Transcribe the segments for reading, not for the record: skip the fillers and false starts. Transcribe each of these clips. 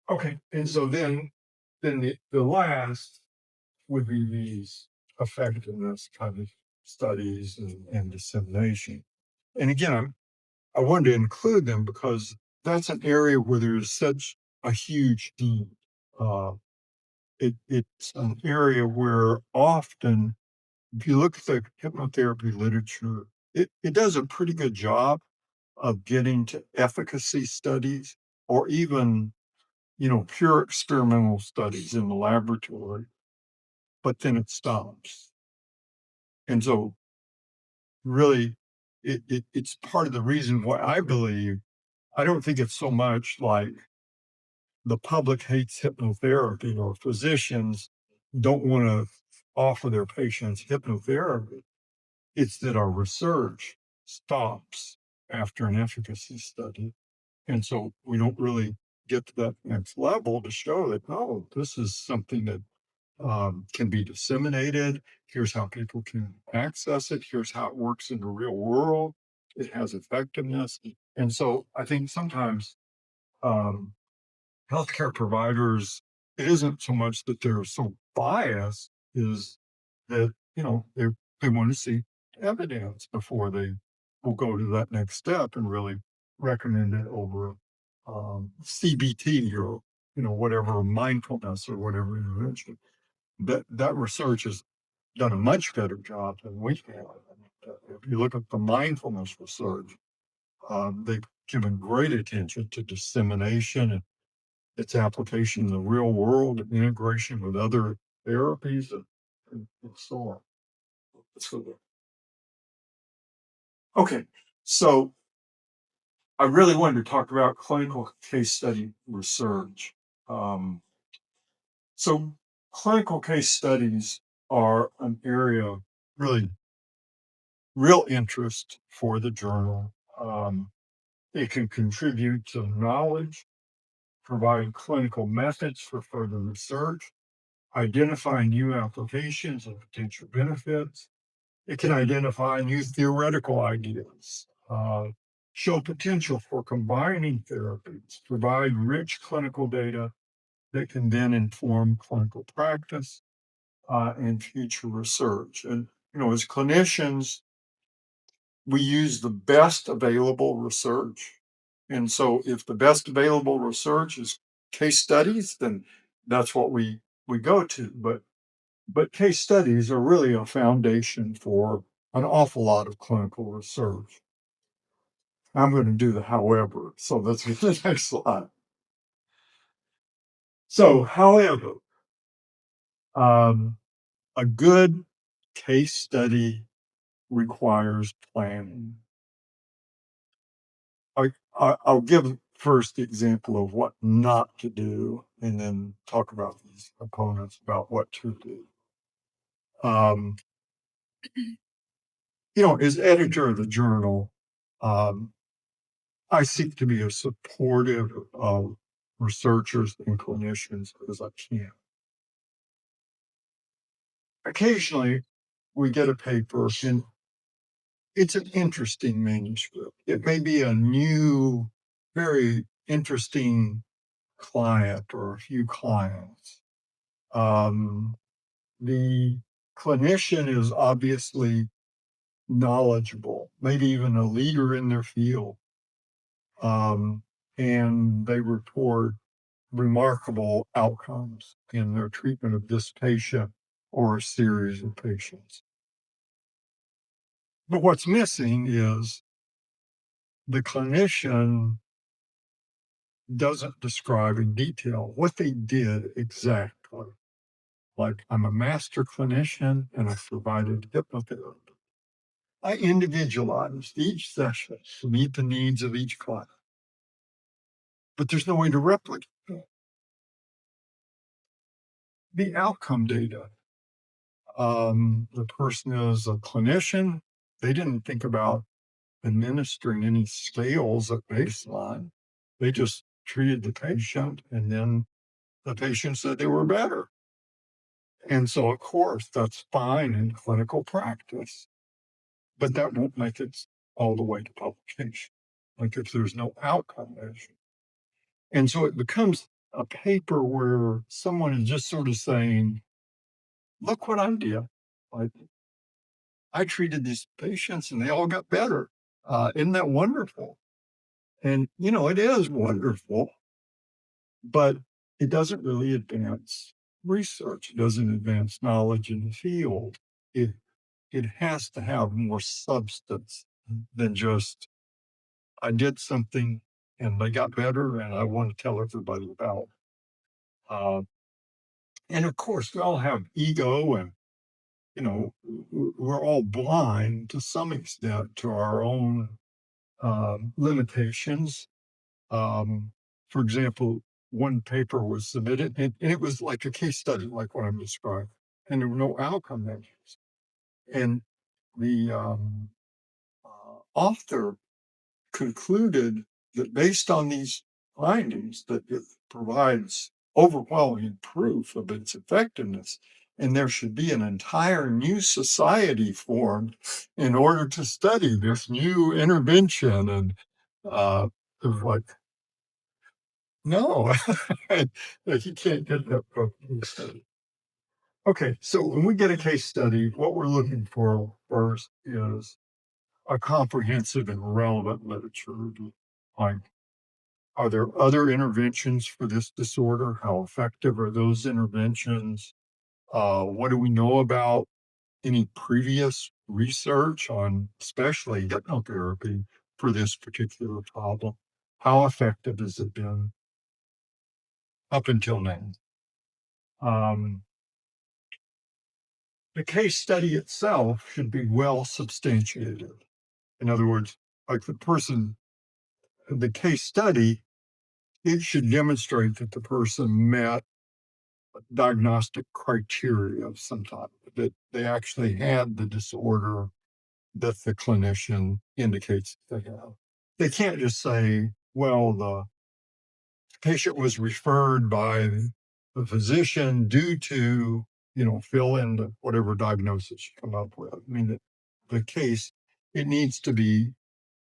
Okay. And so then the last would be these effectiveness kind of studies and dissemination. And again, I wanted to include them because that's an area where there's such a huge need. Uh, it's an area where often, if you look at the hypnotherapy literature, it does a pretty good job of getting to efficacy studies or even, pure experimental studies in the laboratory, but then it stops. And so really it's part of the reason why I believe I don't think it's so much like the public hates hypnotherapy or physicians don't want to offer their patients hypnotherapy. It's that our research stops after an efficacy study. And so we don't really get to that next level to show that, no, this is something that can be disseminated. Here's how people can access it. Here's how it works in the real world. It has effectiveness. And so I think sometimes um, healthcare providers, it isn't so much that they're so biased, is that, they want to see evidence before they will go to that next step and really recommend it over CBT or, whatever mindfulness or whatever intervention. That research has done a much better job than we have. If you look at the mindfulness research, they've given great attention to dissemination and its application in the real world and integration with other therapies and so on. So, okay, so I really wanted to talk about clinical case study research. Um, so clinical case studies are an area of really real interest for the journal. It can contribute to knowledge, provide clinical methods for further research, identify new applications and potential benefits. It can identify new theoretical ideas, show potential for combining therapies, provide rich clinical data that can then inform clinical practice and future research. And, as clinicians, we use the best available research. And so if the best available research is case studies, then that's what we go to. But case studies are really a foundation for an awful lot of clinical research. I'm going to do the however, so that's the next slide. So, however, um, a good case study requires planning. I'll give first the example of what not to do, and then talk about these components about what to do. Um, as editor of the journal, um, I seek to be as supportive of researchers and clinicians as I can. Occasionally, we get a paper and it's an interesting manuscript. It may be a new, very interesting client or a few clients. Um, the clinician is obviously knowledgeable, maybe even a leader in their field. Um, and they report remarkable outcomes in their treatment of this patient or a series of patients. But what's missing is the clinician doesn't describe in detail what they did exactly. Like, I'm a master clinician and I provided hypnotherapy. I individualized each session to meet the needs of each client, but there's no way to replicate the outcome data. The person is a clinician. They didn't think about administering any scales at baseline. They just treated the patient and then the patient said they were better. And so, of course, that's fine in clinical practice, but that won't make it all the way to publication. Like if there's no outcome measure. And so it becomes a paper where someone is just sort of saying, look what I did. Like, I treated these patients and they all got better. Isn't that wonderful? And, it is wonderful, but it doesn't really advance research. It doesn't advance knowledge in the field. It, it has to have more substance than just, I did something and they got better and I want to tell everybody about it. And of course, we all have ego and, we're all blind to some extent to our own limitations. For example, one paper was submitted and it was like a case study, like what I'm describing, and there were no outcome measures. And the author concluded that based on these findings, that it provides overwhelming proof of its effectiveness, and there should be an entire new society formed in order to study this new intervention. And it was like, no, like you can't get that from a case study. Okay, so when we get a case study, what we're looking for first is a comprehensive and relevant literature review. Like, are there other interventions for this disorder? How effective are those interventions? What do we know about any previous research on, especially hypnotherapy, for this particular problem? How effective has it been up until now? The case study itself should be well substantiated. In other words, like the case study, it should demonstrate that the person met diagnostic criteria of some type, that they actually had the disorder that the clinician indicates they have. They can't just say, well, the patient was referred by the physician due to, fill in whatever diagnosis you come up with. I mean, the case, it needs to be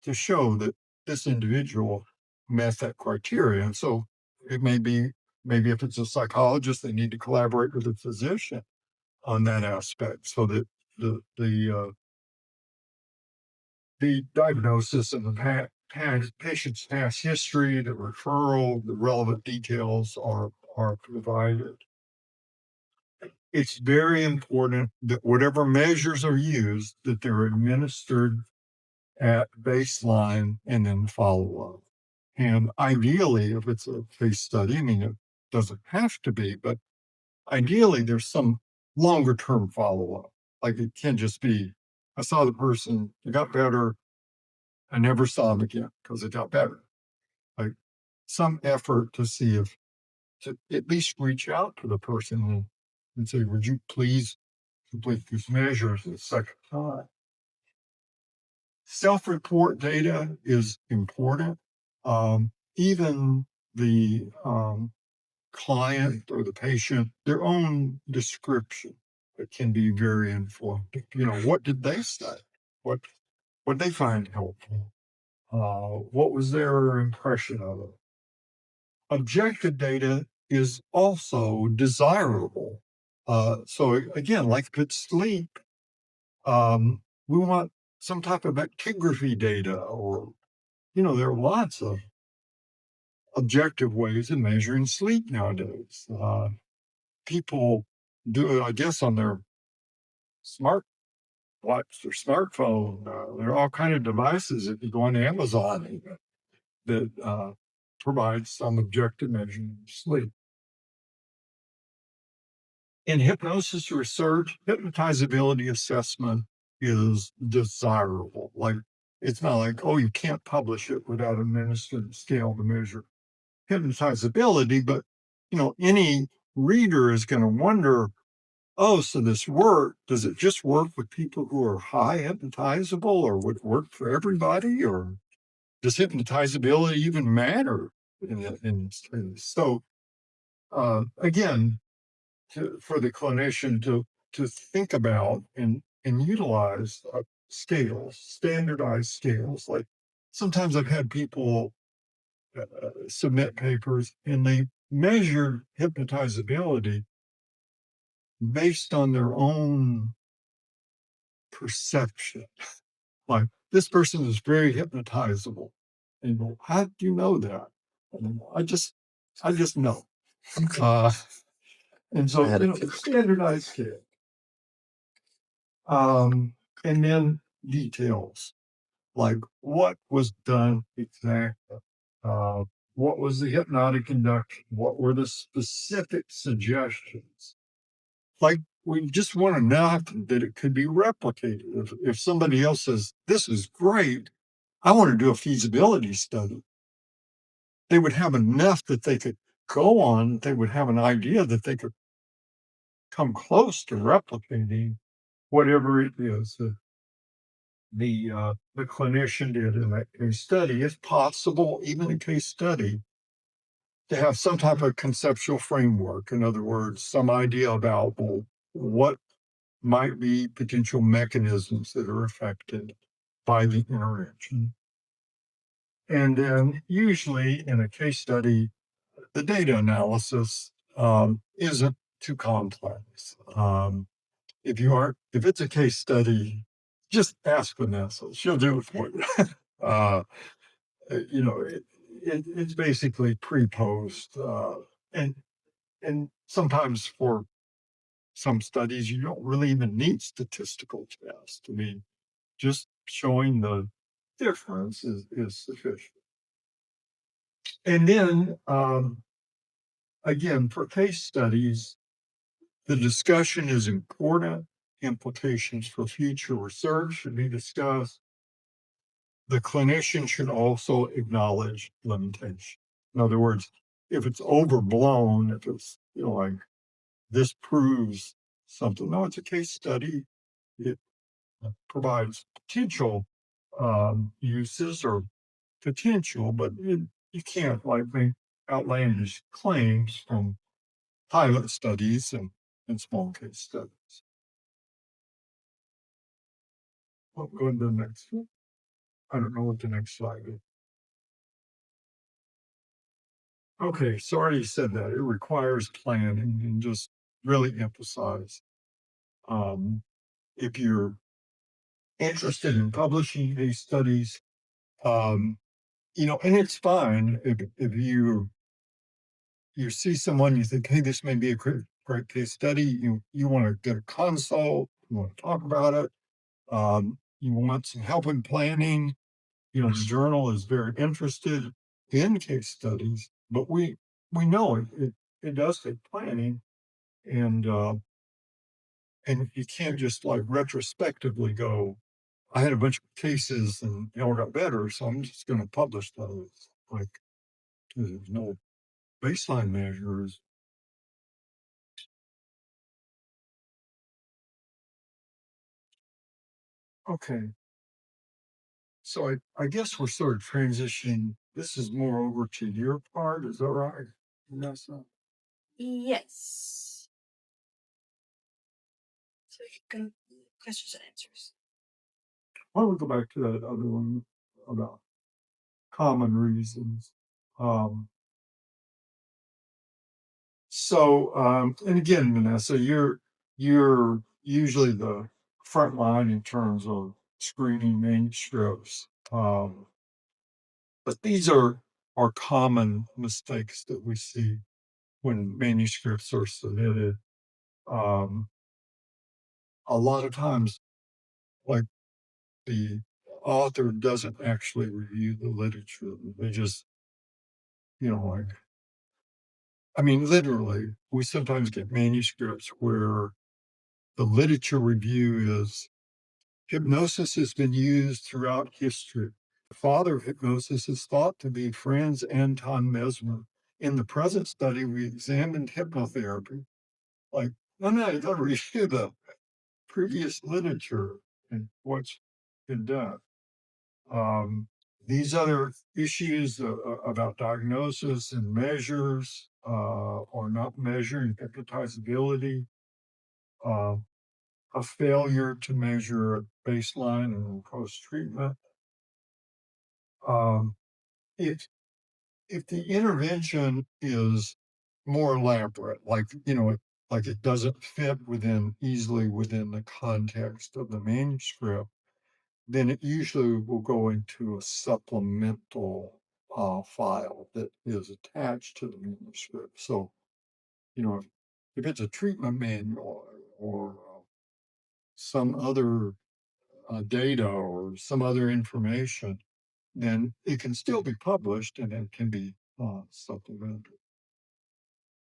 to show that this individual met that criteria. And so it may be, maybe if it's a psychologist, they need to collaborate with a physician on that aspect so that the diagnosis and the patient's past history, the referral, the relevant details are provided. It's very important that whatever measures are used, that they're administered at baseline and then follow up. And ideally, if it's a case study, I mean, it doesn't have to be, but ideally, there's some longer term follow up. Like it can't just be, I saw the person, it got better, I never saw them again because it got better. Like some effort to see if, to at least reach out to the person and say, would you please complete these measures a second time? Self-report data is important. Even the client or the patient, their own description, it can be very informative. What did they say? What they find helpful? What was their impression of it? Objective data is also desirable. So again, like if it's sleep, we want some type of actigraphy data, or there are lots of objective ways of measuring sleep nowadays. People do it, I guess, on their smart watch, their smartphone. There are all kind of devices if you go on Amazon that provide some objective measurement of sleep. In hypnosis research, hypnotizability assessment is desirable. Like, it's not like, oh, you can't publish it without administering a scale to measure hypnotizability, but any reader is going to wonder, oh, so this work, does it just work with people who are high hypnotizable, or would it work for everybody, or does hypnotizability even matter? So again, for the clinician to think about and utilize scales, standardized scales. Like sometimes I've had people submit papers and they measured hypnotizability based on their own perception. Like, this person is very hypnotizable. And you go, how do you know that? And I just know. Uh, and so, standardized scale. And then details, like what was done exactly. What was the hypnotic induction? What were the specific suggestions? Like, we just want enough that it could be replicated. If somebody else says, this is great, I want to do a feasibility study, they would have enough that they could go on, they would have an idea that they could come close to replicating whatever it is that the clinician did in that case study. If possible, even a case study, to have some type of conceptual framework. In other words, some idea about, well, what might be potential mechanisms that are affected by the intervention. And then usually in a case study, the data analysis isn't too complex. If it's a case study, just ask Vanessa. She'll do it for you. uh, it's basically pre-post, and sometimes for some studies you don't really even need statistical tests. I mean, just showing the difference is sufficient. And then again, for case studies, the discussion is important. Implications for future research should be discussed. The clinician should also acknowledge limitation. In other words, if it's overblown, if it's, like, this proves something. No, it's a case study. It provides potential uses or potential, but you can't make outlandish claims from pilot studies and small case studies. Well, go to the next one. I don't know what the next slide is. Okay, so I already said that. It requires planning, and just really emphasize, if you're interested in publishing these studies, and it's fine if you see someone, you think, hey, this may be a great case study, you want to get a consult, you want to talk about it, you want some help in planning. The journal is very interested in case studies, but we know it does take planning, and you can't just retrospectively go, I had a bunch of cases and they all got better, so I'm just going to publish those. There's no baseline measures. Okay. So I guess we're sort of transitioning. This is more over to your part. Is that right, Vanessa? Yes. So you can questions and answers. Why don't we go back to that other one about common reasons? And again, Vanessa, you're usually the front line in terms of screening manuscripts. But these are common mistakes that we see when manuscripts are submitted. A lot of times, like, the author doesn't actually review the literature. They just, literally, we sometimes get manuscripts where the literature review is, hypnosis has been used throughout history. The father of hypnosis is thought to be Franz Anton Mesmer. In the present study, we examined hypnotherapy. Like, no, you got to review the previous literature and what's been done. These other issues about diagnosis and measures or not measuring hypnotizability, a failure to measure at baseline and post-treatment. If the intervention is more elaborate, like, like it doesn't fit easily within the context of the manuscript, then it usually will go into a supplemental file that is attached to the manuscript. So, if it's a treatment manual or some other data or some other information, then it can still be published and it can be supplemented.